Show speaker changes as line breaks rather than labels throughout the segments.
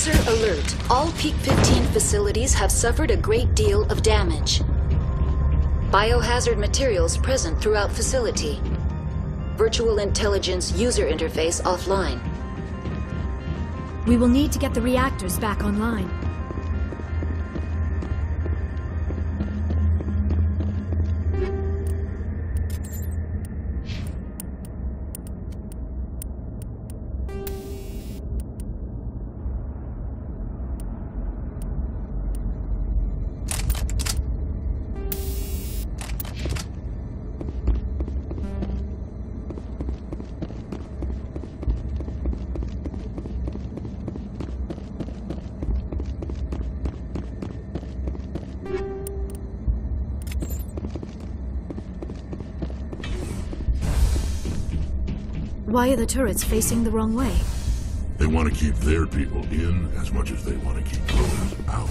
User alert. All Peak 15 facilities have suffered a great deal of damage. Biohazard materials present throughout facility. Virtual intelligence user interface offline.
We will need to get the reactors back online. Why are the turrets facing the wrong way?
They want to keep their people in as much as they want to keep others out.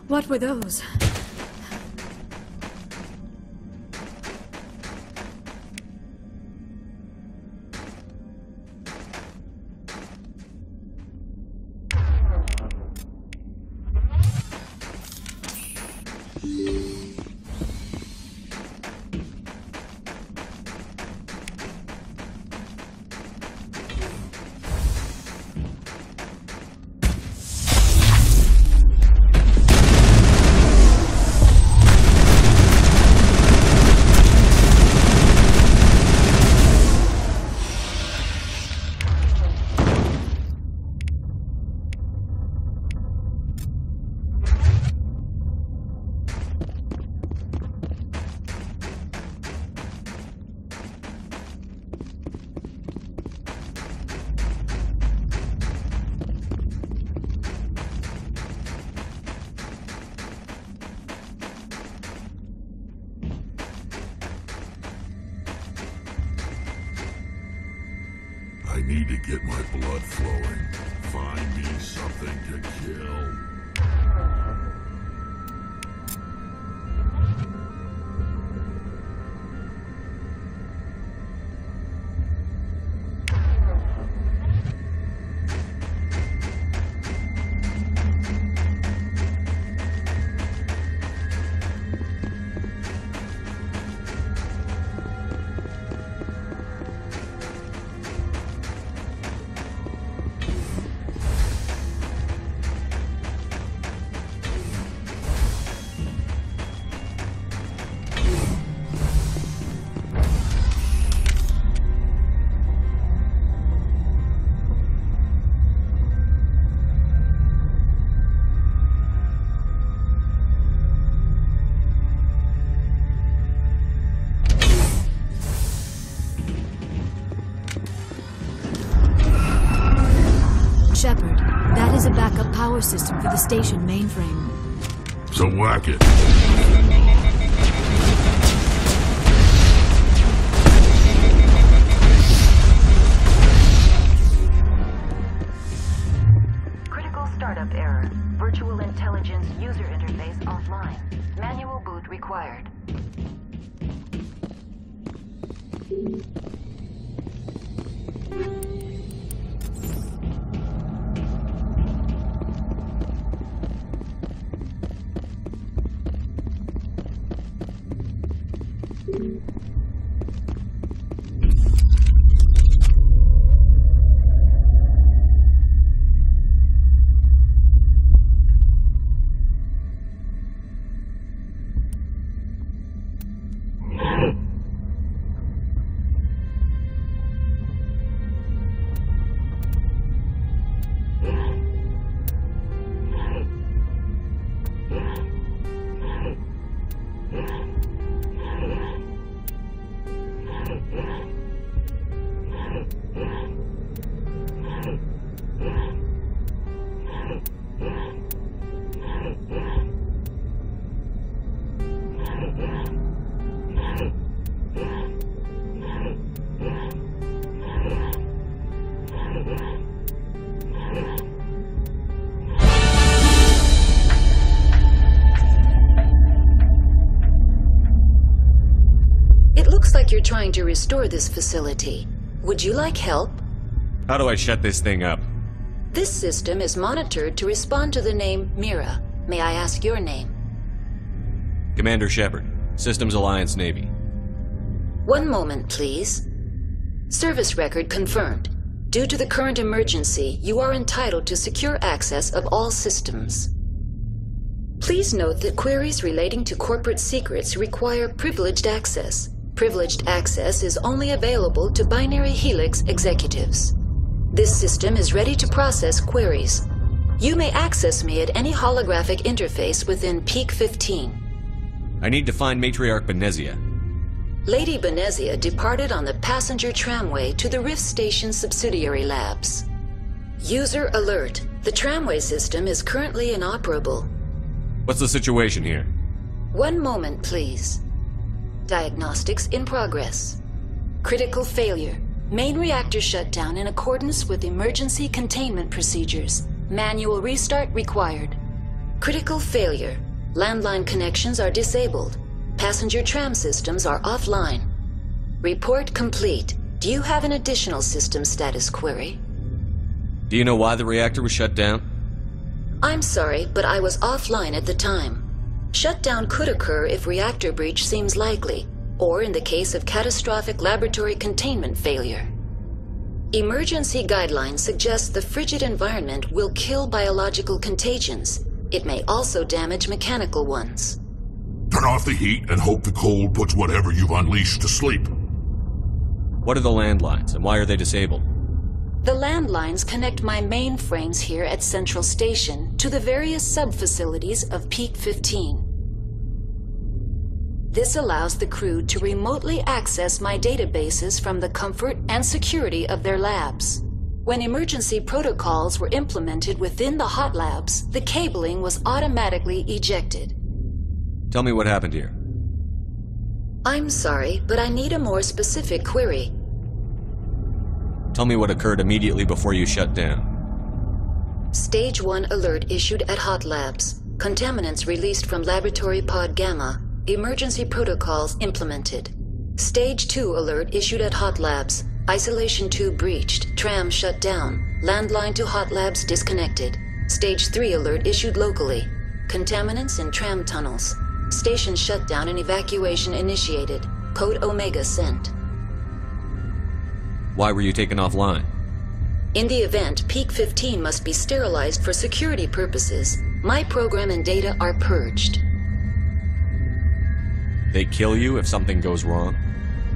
What were those?
I need to get my blood flowing. Find me something to kill.
is a backup power system for the station mainframe.
So whack it.
Critical startup error. Virtual intelligence user interface offline. Manual boot required. You're trying to restore this facility. Would you like help?
How do I shut this thing up?
This system is monitored to respond to the name Mira. May I ask your name?
Commander Shepard, Systems Alliance Navy.
One moment, please. Service record confirmed. Due to the current emergency, you are entitled to secure access of all systems. Please note that queries relating to corporate secrets require privileged access. Privileged access is only available to binary helix executives. This system is ready to process queries. You may access me at any holographic interface within Peak 15.
I need to find Matriarch Benezia.
Lady Benezia departed on the passenger tramway to the Rift Station subsidiary labs. User alert. The tramway system is currently inoperable.
What's the situation here?
One moment, please. Diagnostics in progress. Critical failure. Main reactor shut down in accordance with emergency containment procedures. Manual restart required. Critical failure. Landline connections are disabled. Passenger tram systems are offline. Report complete. Do you have an additional system status query?
Do you know why the reactor was shut down?
I'm sorry, but I was offline at the time. Shutdown could occur if reactor breach seems likely, or in the case of catastrophic laboratory containment failure. Emergency guidelines suggest the frigid environment will kill biological contagions. It may also damage mechanical ones.
Turn off the heat and hope the cold puts whatever you've unleashed to sleep.
What are the landlines, and why are they disabled?
The landlines connect my mainframes here at Central Station to the various sub-facilities of Peak 15. This allows the crew to remotely access my databases from the comfort and security of their labs. When emergency protocols were implemented within the hot labs, the cabling was automatically ejected.
Tell me what happened here.
I'm sorry, but I need a more specific query.
Tell me what occurred immediately before you shut down.
Stage 1 alert issued at Hot Labs. Contaminants released from Laboratory Pod Gamma. Emergency protocols implemented. Stage 2 alert issued at Hot Labs. Isolation tube breached. Tram shut down. Landline to Hot Labs disconnected. Stage 3 alert issued locally. Contaminants in tram tunnels. Station shutdown and evacuation initiated. Code Omega sent.
Why were you taken offline?
In the event, Peak 15 must be sterilized for security purposes. My program and data are purged.
They kill you if something goes wrong?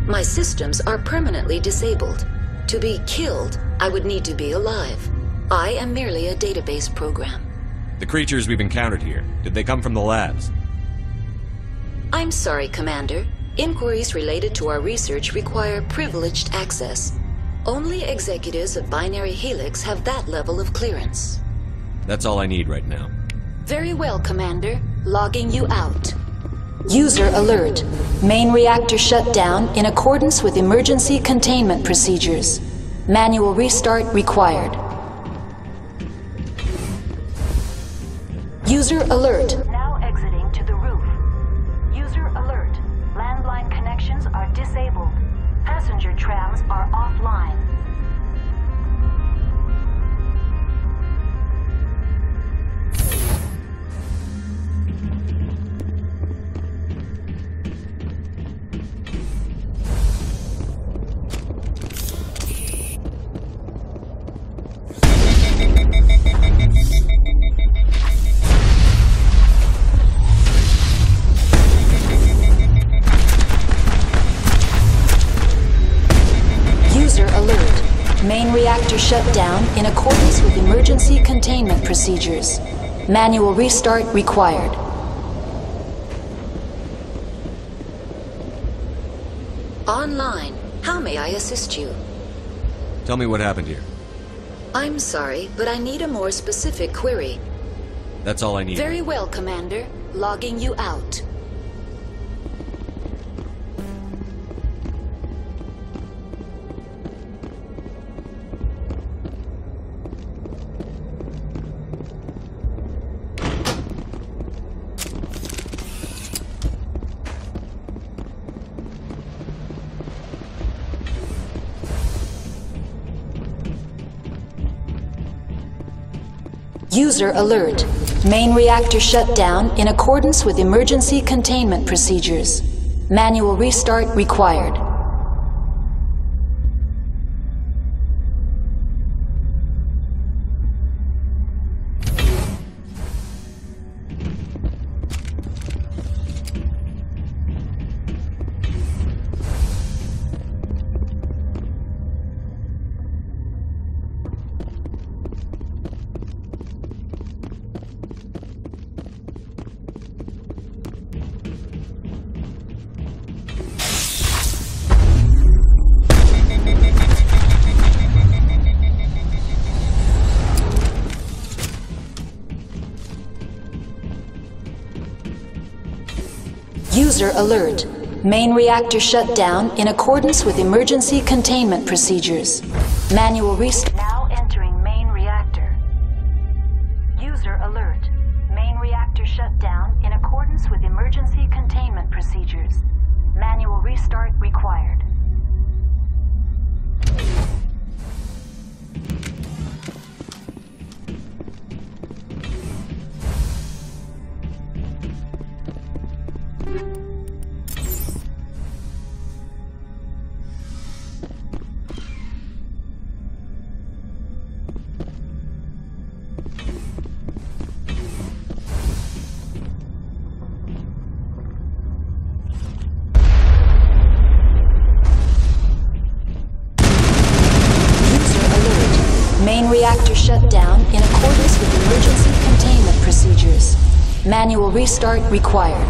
My systems are permanently disabled. To be killed, I would need to be alive. I am merely a database program.
The creatures we've encountered here, did they come from the labs?
I'm sorry, Commander. Inquiries related to our research require privileged access. Only executives of Binary Helix have that level of clearance.
That's all I need right now.
Very well, Commander. Logging you out. User alert. Main reactor shut down in accordance with emergency containment procedures. Manual restart required. User alert. Now exiting to the roof. User alert. Landline connections are disabled. Passenger trams are offline. Main reactor shut down in accordance with emergency containment procedures. Manual restart required. Online. How may I assist you?
Tell me what happened here.
I'm sorry, but I need a more specific query.
That's all I need.
Very well, Commander. Logging you out. User alert. Main reactor shut down in accordance with emergency containment procedures. Manual restart required. User alert. Main reactor shut down in accordance with emergency containment procedures. Manual restart. Now entering main reactor. User alert. Main reactor shut down in accordance with emergency containment procedures. Manual restart required. Main reactor shut down in accordance with emergency containment procedures. Manual restart required.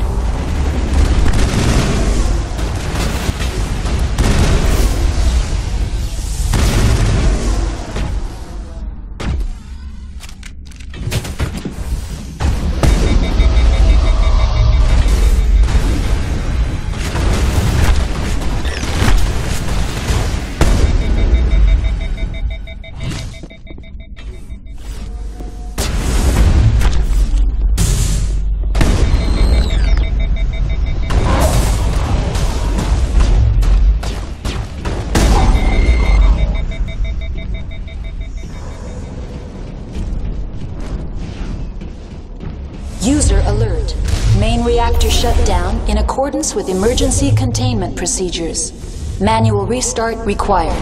User alert. Main reactor shut down in accordance with emergency containment procedures. Manual restart required.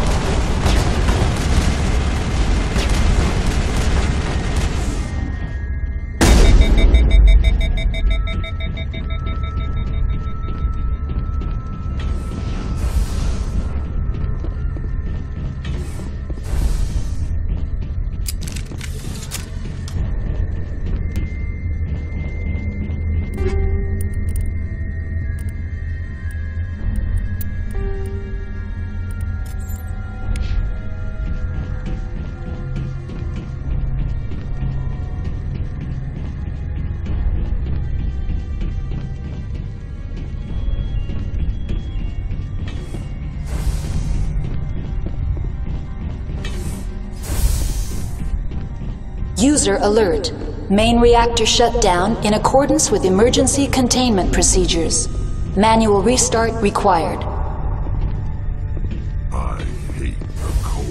User alert. Main reactor shut down in accordance with emergency containment procedures. Manual restart required.
I hate the cold.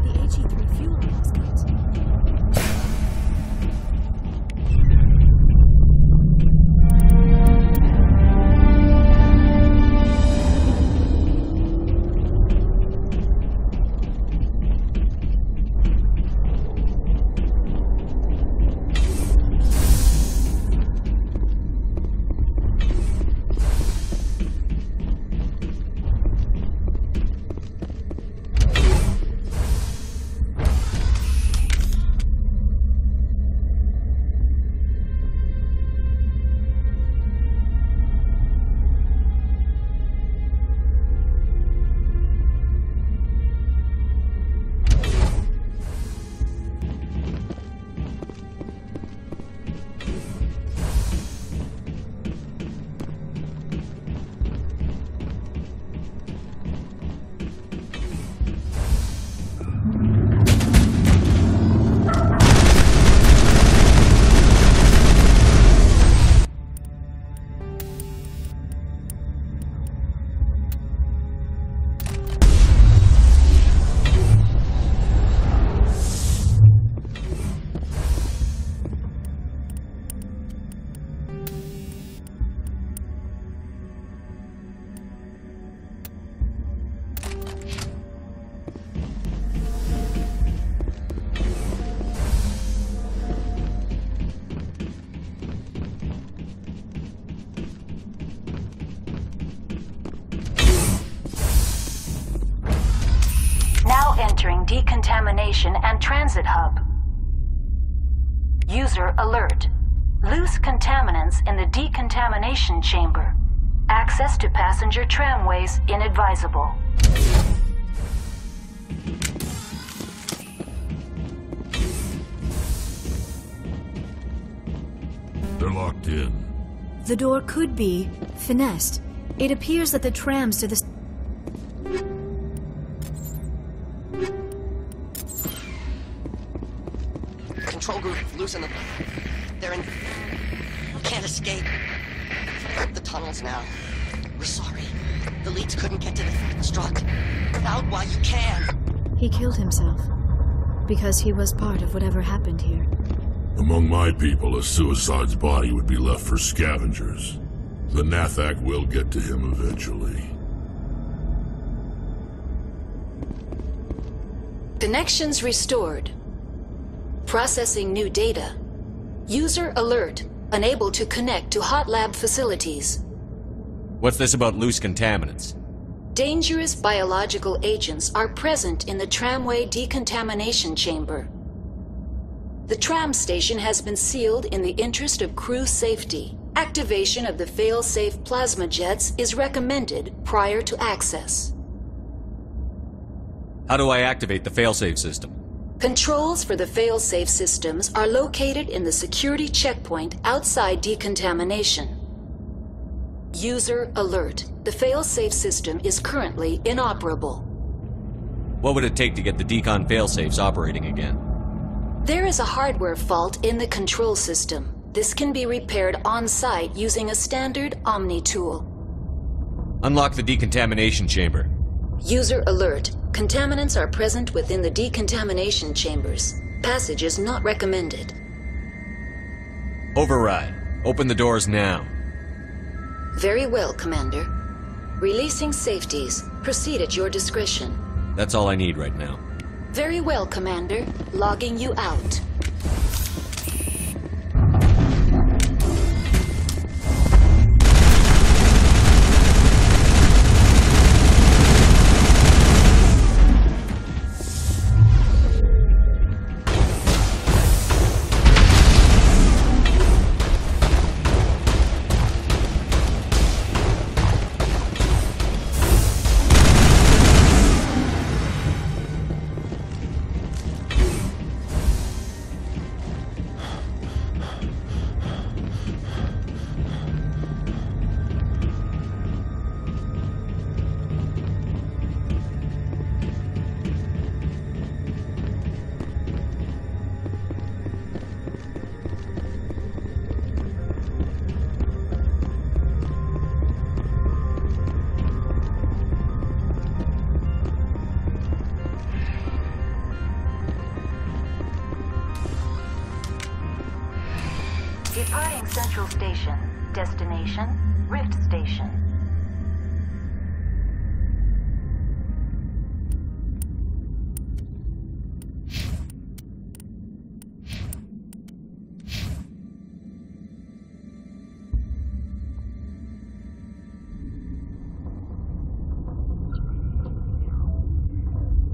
The HE3 fuel line is cut.
Now entering decontamination and transit hub. User alert. Loose contaminants in the decontamination chamber. Access to passenger tramways inadvisable.
They're locked in.
The door could be finessed. It appears that the trams to the...
Control group, loosen them. They're in... Can't escape. The tunnels now. We're sorry. The leads couldn't get to the struck. Out while you can.
He killed himself. Because he was part of whatever happened here.
Among my people, a suicide's body would be left for scavengers. The Nathak will get to him eventually.
Connections restored. Processing new data. User alert. Unable to connect to hot lab facilities.
What's this about loose contaminants?
Dangerous biological agents are present in the tramway decontamination chamber. The tram station has been sealed in the interest of crew safety. Activation of the fail-safe plasma jets is recommended prior to access.
How do I activate the failsafe system?
Controls for the fail-safe systems are located in the security checkpoint outside decontamination. User alert. The fail-safe system is currently inoperable.
What would it take to get the decon failsafes operating again?
There is a hardware fault in the control system. This can be repaired on-site using a standard Omni tool.
Unlock the decontamination chamber.
User alert. Contaminants are present within the decontamination chambers. Passage is not recommended.
Override. Open the doors now.
Very well, Commander. Releasing safeties. Proceed at your discretion.
That's all I need right now.
Very well, Commander. Logging you out. Departing Central Station. Destination, Rift Station.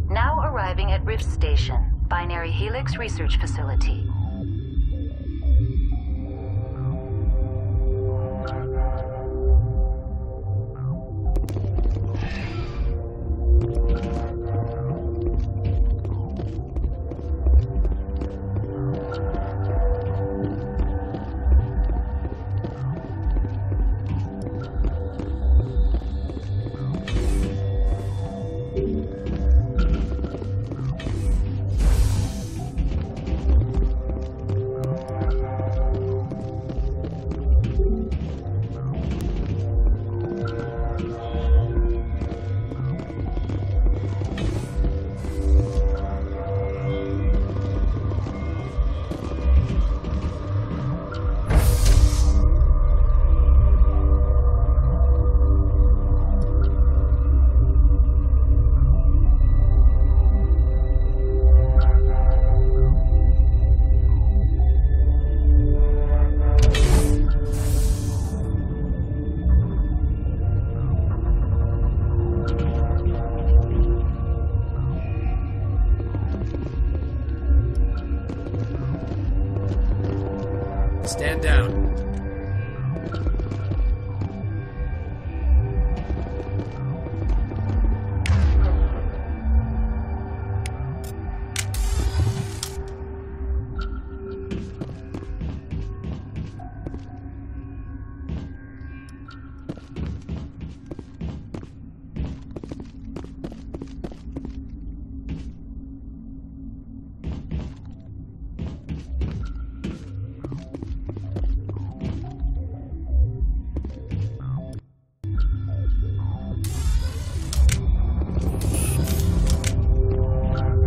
Now arriving at Rift Station, Binary Helix Research Facility.
Stand down.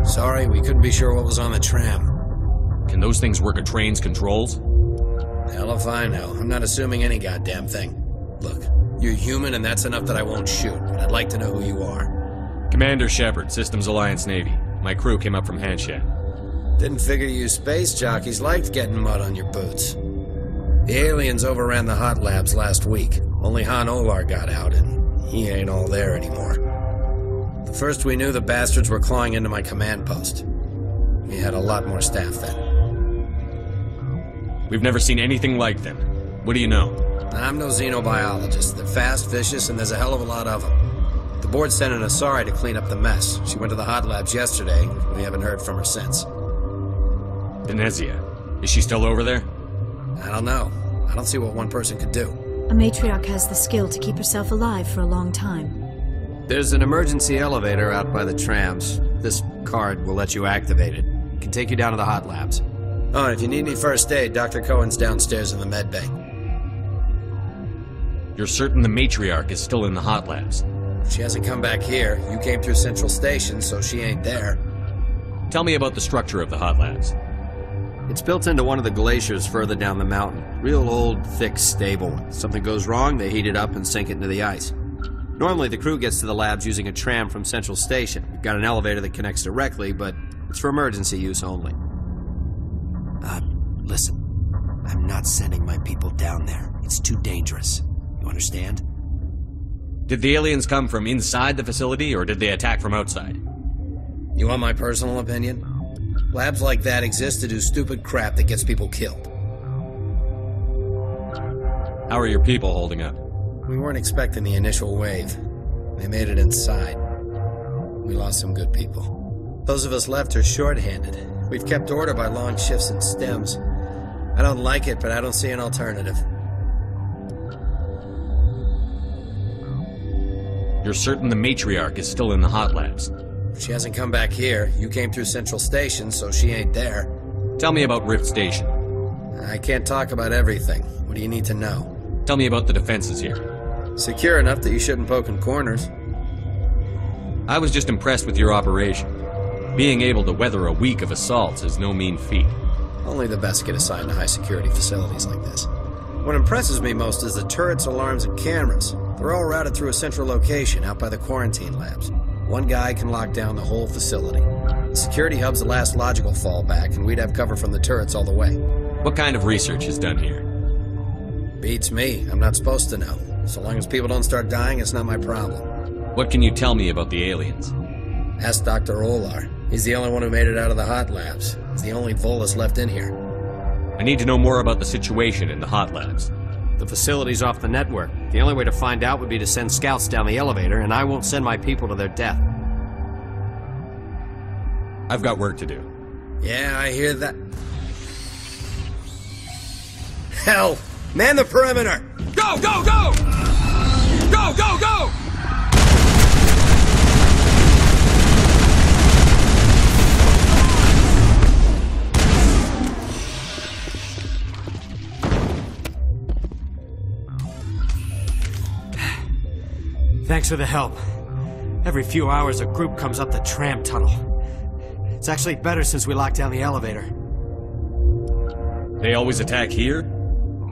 Sorry, we couldn't be sure what was on the tram.
Can those things work a train's controls?
Hell if I know. I'm not assuming any goddamn thing. Look, you're human and that's enough that I won't shoot, but I'd like to know who you are.
Commander Shepard, Systems Alliance Navy. My crew came up from Hanshan.
Didn't figure you space jockeys liked getting mud on your boots. The aliens overran the hot labs last week. Only Han Olar got out, and he ain't all there anymore. The first we knew, the bastards were clawing into my command post. We had a lot more staff then.
We've never seen anything like them. What do you know?
I'm no xenobiologist. They're fast, vicious, and there's a hell of a lot of them. The board sent an Asari to clean up the mess. She went to the hot labs yesterday. We haven't heard from her since.
Venezia. Is she still over there?
I don't know. I don't see what one person could do.
A matriarch has the skill to keep herself alive for a long time.
There's an emergency elevator out by the trams. This card will let you activate it. It can take you down to the hot labs. Oh, and if you need any first aid, Dr. Cohen's downstairs in the med bay.
You're certain the matriarch is still in the hot labs?
She hasn't come back here. You came through Central Station, so she ain't there.
Tell me about the structure of the hot labs.
It's built into one of the glaciers further down the mountain. Real old, thick, stable. If something goes wrong, they heat it up and sink it into the ice. Normally, the crew gets to the labs using a tram from Central Station. We've got an elevator that connects directly, but it's for emergency use only. Listen. I'm not sending my people down there. It's too dangerous. You understand?
Did the aliens come from inside the facility, or did they attack from outside?
You want my personal opinion? Labs like that exist to do stupid crap that gets people killed.
How are your people holding up?
We weren't expecting the initial wave. They made it inside. We lost some good people. Those of us left are short-handed. We've kept order by long shifts and stems. I don't like it, but I don't see an alternative.
You're certain the matriarch is still in the hot labs?
She hasn't come back here. You came through Central Station, so she ain't there.
Tell me about Rift Station.
I can't talk about everything. What do you need to know?
Tell me about the defenses here.
Secure enough that you shouldn't poke in corners.
I was just impressed with your operation. Being able to weather a week of assaults is no mean feat.
Only the best get assigned to high-security facilities like this. What impresses me most is the turrets, alarms, and cameras. They're all routed through a central location out by the quarantine labs. One guy can lock down the whole facility. The security hub's the last logical fallback, and we'd have cover from the turrets all the way.
What kind of research is done here?
Beats me. I'm not supposed to know. So long as people don't start dying, it's not my problem.
What can you tell me about the aliens?
Ask Dr. Olar. He's the only one who made it out of the hot labs. He's the only Volus left in here.
I need to know more about the situation in the hot labs.
The facility's off the network. The only way to find out would be to send scouts down the elevator, and I won't send my people to their death.
I've got work to do.
Yeah, I hear that. Hell! Man the perimeter!
Go, go, go! Go, go, go! Thanks for the help. Every few hours a group comes up the tram tunnel. It's actually better since we locked down the elevator.
They always attack here?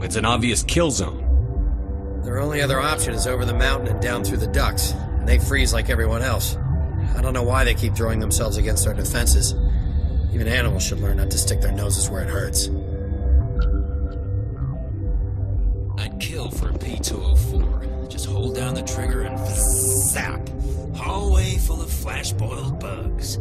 It's an obvious kill zone.
Their only other option is over the mountain and down through the ducts, and they freeze like everyone else. I don't know why they keep throwing themselves against our defenses. Even animals should learn not to stick their noses where it hurts.
I'd kill for a P-204. Just hold down the trigger and zap. Hallway full of flash-boiled bugs.